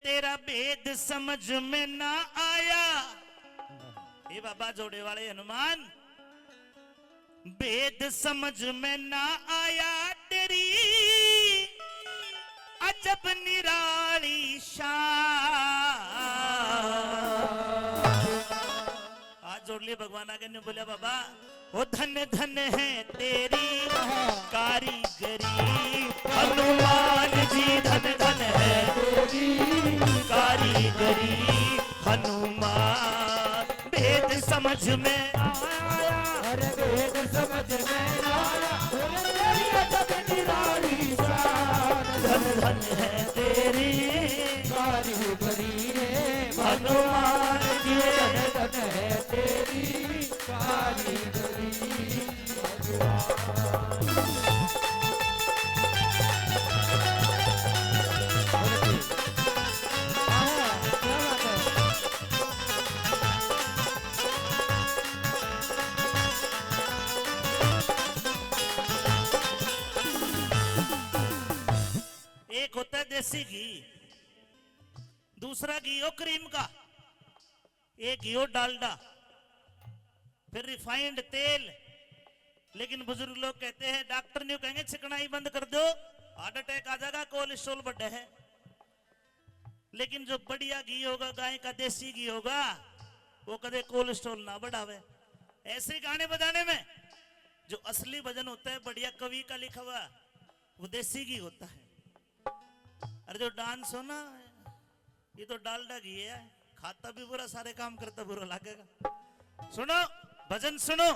तेरा भेद समझ में ना आया। ये बाबा जोड़े वाले हनुमान, भेद समझ में ना आया तेरी अजब निराली शान। हाथ जोड़ लिए भगवान आगे ने बोला बाबा वो धन धन है तेरी कारीगरी, हनुमान जी धन धन है तेरी कारीगरी। हनुमान भेद समझ में आया, अरे भेद समझ में आया, तेरी अजब निराली शान। धन धन है तेरी कारीगरी रे हनुमान जी। धन धन है तेरी कारीगरी। एक होता है देसी घी, दूसरा घी हो क्रीम का, एक घी हो डालडा, फिर रिफाइंड तेल। लेकिन बुजुर्ग लोग कहते हैं, डॉक्टर ने कहेंगे चिकनाई बंद कर दो, हार्ट अटैक आ जाएगा, कोलेस्ट्रॉल बढ़े है। लेकिन जो बढ़िया घी होगा, गाय का देसी घी होगा, वो कदे कोलेस्ट्रॉल ना बढ़ावे। ऐसे गाने बजाने में जो असली भजन होता है, बढ़िया कवि का लिखा हुआ, वो देसी घी होता है। अरे जो डांस हो ना, ये तो डालडा घी है, खाता भी बुरा, सारे काम करता बुरा लगेगा। सुनो भजन सुनो,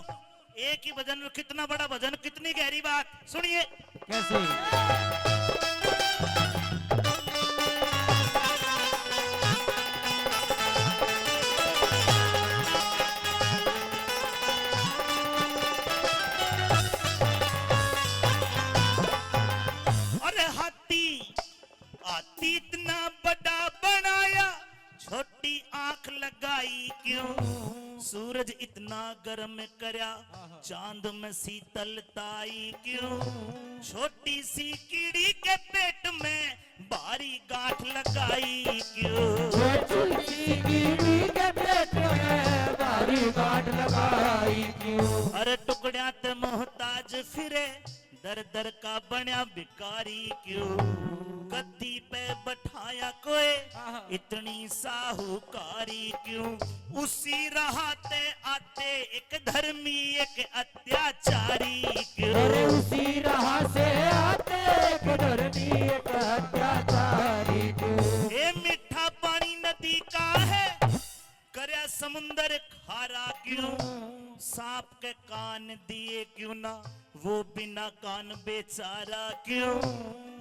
एक ही भजन में कितना बड़ा भजन, कितनी गहरी बात, सुनिए कैसे? अरे हाथी हाथी इतना बड़ा बनाया, छोटी आंख लगाई क्यों? सूरज इतना गर्म करया, चांद में शीतलताई क्यों? छोटी सी कीड़ी के पेट में भारी गांठ लगाई क्यों? छोटी सी कीड़ी के पेट में भारी गांठ लगाई क्यों? अरे टुकड़िया ते मोहताज फिरे, दर दर का बन्या भिकारी क्यों? गद्दी पे बैठाया कोई, इतनी साहूकारी क्यों? उसी राहते आते एक धर्मी एक अत्याचारी क्यों? अरे उसी राह से आते एक धर्मी एक अत्याचारी क्यों? ये मीठा पानी नदी का है, करया समुंदर खारा क्यों? सांप के कान दिए क्यों ना, वो बिना कान बेचारा क्यों?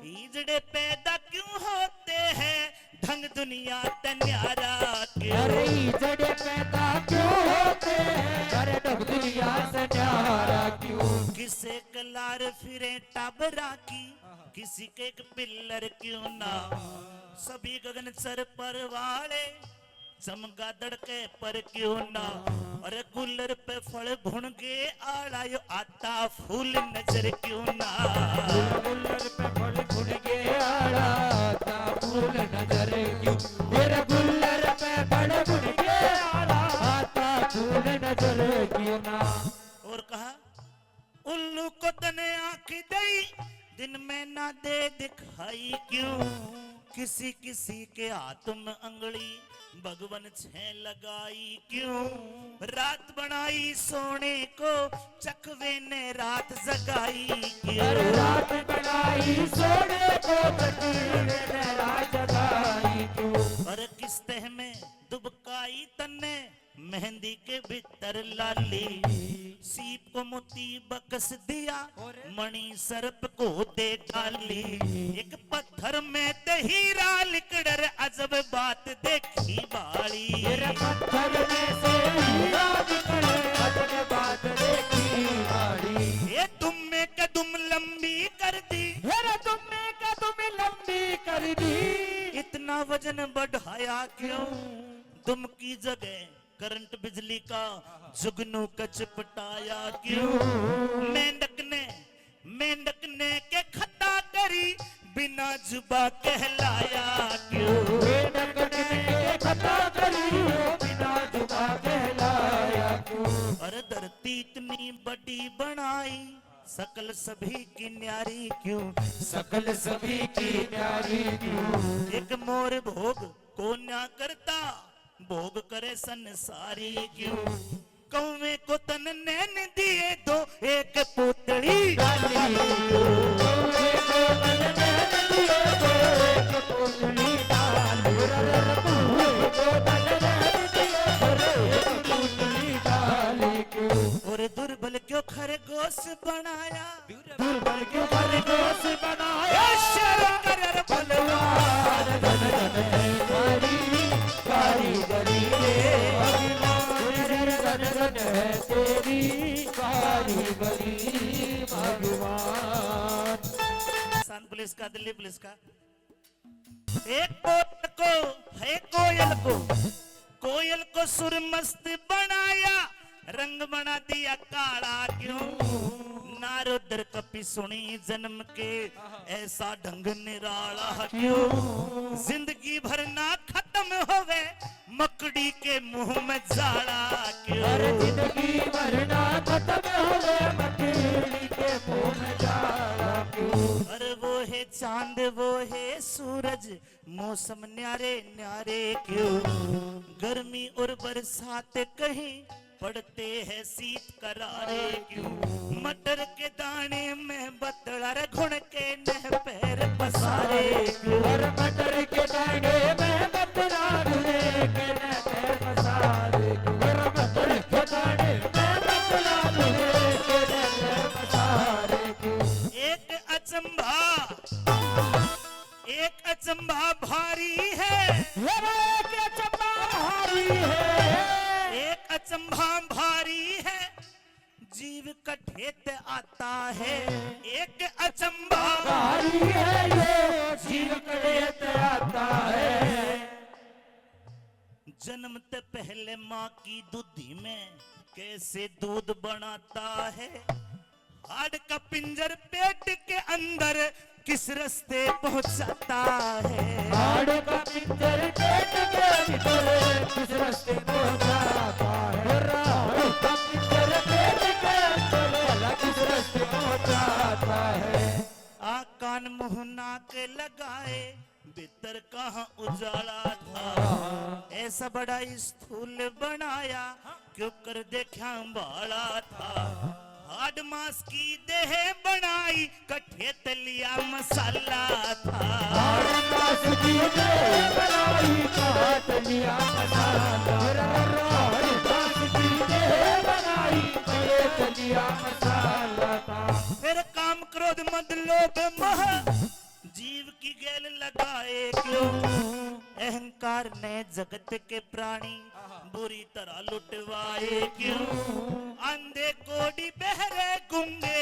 ईजड़े पैदा क्यों होते हैं, ढंग दुनिया ते न्यारा क्यों? अरे जड़े पैदा क्यों होते हैं, अरे ढंग दुनिया से न्यारा क्यों? किसे कलार फिरे टाबरा की, किसी के एक पिल्लर क्यों ना? सभी गगन सर पर वाले, चमगादड़ के पर क्यों ना? अरे गुल्लर पे फल भुनगे आड़ायो, आता फूल नजर क्यों ना? गुल्लर पे फल भुन के आड़ा, आता फूल नजर क्यों? मेरे गुल्लर पे फल भुन के आड़ा, आता फूल नजर क्यों ना? और कहा उल्लू को तने आंख दई, दिन में ना दे दिखाई क्यों? किसी किसी के हाथ में अंगड़ी, भगवन छे लगाई क्यों? रात बनाई सोने को, चकवे ने रात जगाई क्यों? अरे रात बनाई सोने को, चकवे ने रात जगाई क्यों? अरे किस तह में दुबकाई तन्ने, मेहंदी के भीतर लाली, सीप को मोती बकस दिया, मणि सर्प को दे डाली। एक पत्थर में ते हीरा लिकड़र, अजब बात देखी बाड़ी। मेरे पत्थर में से हीरा निकले, अजब बात देखी बाड़ी। ये तुम में कदम लंबी कर दी, मेरे तुमने कदम लंबी कर दी, इतना वजन बढ़ाया क्यों? तुम की जगह करंट बिजली का जुगनू कच पटाया क्यों? मेंढक ने के खता करी, बिना जुबा कहलाया क्यों। बिना कटने के खता करियो बिना जुबा कहलाया क्यों। और धरती इतनी बड़ी बनाई सकल सभी की न्यारी क्यों। सकल सभी की न्यारी क्यों। एक मोर भोग को ना करता भोग करे संसारी क्यों। कौवे को तन नैन दिए दो एक पुतली डाली क्यों। कौवे को तन नैन दिए दो एक पुतली डाली। कौवे को तन नैन दिए दो एक पुतली डाली क्यों। और दुर्बल क्यों खरगोश बनाया। दुर्बल क्यों खरगोश बनाया। शर्म कर बलवान धन धन है हमारी कारीगरी रे भगवान। धन धन है तेरी कारीगरी भगवान। सान पुलिस का दिल्ली पुलिस का। एक कोयल को सुर मस्त बनाया रंग बना दिया काला क्यों। नारदर कपि सुनी जन्म के ऐसा ढंग निराला क्यों। जिंदगी भर ना खत्म होवे मकड़ी के मुंह में जाला क्यों। हर जिंदगी भर ना खत्म होवे मकड़ी के मुंह में जाला क्यों। अरे वो है चांद वो है सूरज मौसम न्यारे न्यारे क्यों। गर्मी और बरसात कहीं पड़ते हैं शीत करारे क्यों। मटर के दाने में बतलर घुन के नह पैर पसारे क्यों। और मटर के दाने में बतला घुने के नह पैर पसारे क्यों। और मटर के दाने में बतला घुने के नह पैर पसारे क्यों। एक अचंभा भारी है। एक अचंभा भारी है। एक अचंभा भारी है जीव कठेत आता है। एक अचंभा भारी है ये जीव कठेत आता है। जन्मते पहले माँ की दूधी में कैसे दूध बनाता है। हाड़ का पिंजर पेट के अंदर किस रास्ते पहुंचाता है। हाड़ का पिंजर पेट के भीतर किस रास्ते पहुंचाता है। हाड़ का पिंजर पेट के अंदर किस रास्ते पहुंचाता है। आ कान मुंह नाक लगाए भीतर कहाँ उजाला था। ऐसा बड़ा स्थूल बनाया क्यों कर देखा बाला था। हाड मास की देह बनाई कठेत लिया मसाला था। हाड़ मास की देह बनाई कठेत लिया मसाला। हाड़ मास की देह बनाई कठेत लिया मसाला था। फिर काम क्रोध मद लोभ मोह जीव की गैल लगाए क्यों। अहंकार ने जगत के प्राणी बुरी तरह लुटवाए क्यों। अंधे कोड़ी बहरे गुंगे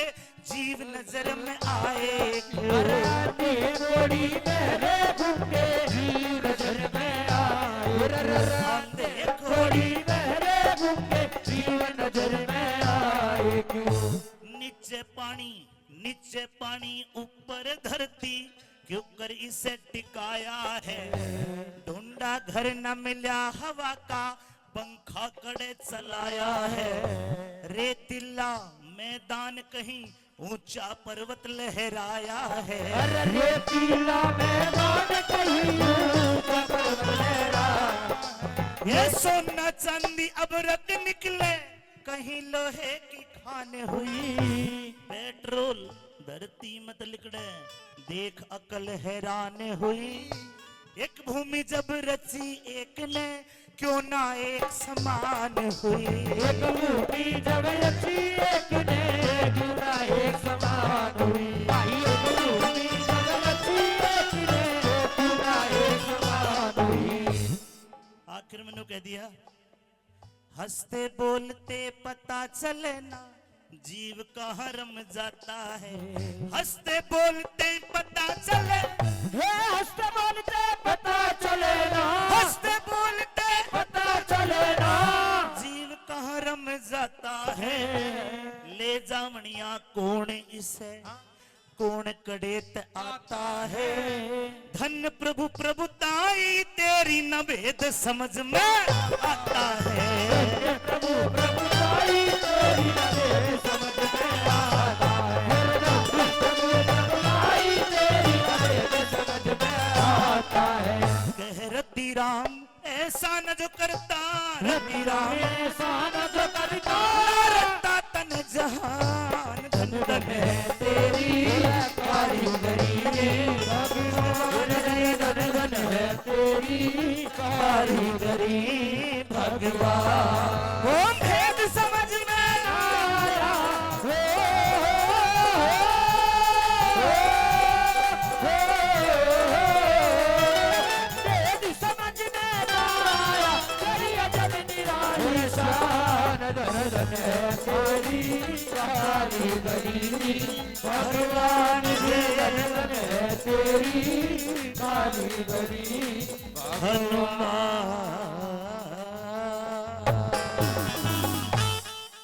जीव नजर में आए क्यों। अंधे कोड़ी बहरे गुंगे जीव नजर में आए। अंधे कोड़ी बहरे गुंगे जीव नजर में आए क्यों। नीचे पानी ऊपर धरती क्यों कर इसे टिकाया है। ढूंढा घर न मिला हवा का पंखा कड़े चलाया है। रेतीला मैदान कहीं ऊंचा पर्वत लहराया है। रेतीला मैदान कहीं ऊंचा पर्वत लहराया। ये सोना चांदी अब रख निकले कहीं लोहे की खान हुई। पेट्रोल धरती मत लिकड़े देख अकल हैरान हुई। एक भूमि जब रची एक ने क्यों ना एक समान हुई। एक भूमि जब रची एक ने क्यों ना एक समान हुई। एक भूमि जब रची एक ने क्यों ना एक समान हुई। आखिर मैंने कह दिया हंसते बोलते पता चले ना जीव कहाँ रम जाता है। हंसते बोलते पता चले। हंसते बोलते पता चले ना। हंसते बोलते पता चले ना। जीव कहाँ रम जाता है। ले जावनिया कौन इसे कौन कड़ेत आता है। भेद समझ में आता है। प्रभु प्रभु आई तेरी भेद समझ में आता है। प्रभु प्रभु आई तेरी भेद समझ में आता है। कह रति राम ऐसा न जो करता, रति राम ऐसा न जो करता, रता तन जहान धन धन है तेरी कारीगरी धन धन है तेरी कारीगरी भगवान। वो भेद समझ में न आया, भेद समझ में न आया, तेरी अजब निराली शान धन धन है तेरी कारीगरी भगवान। धन धन है तेरी कारीगरी हनुमान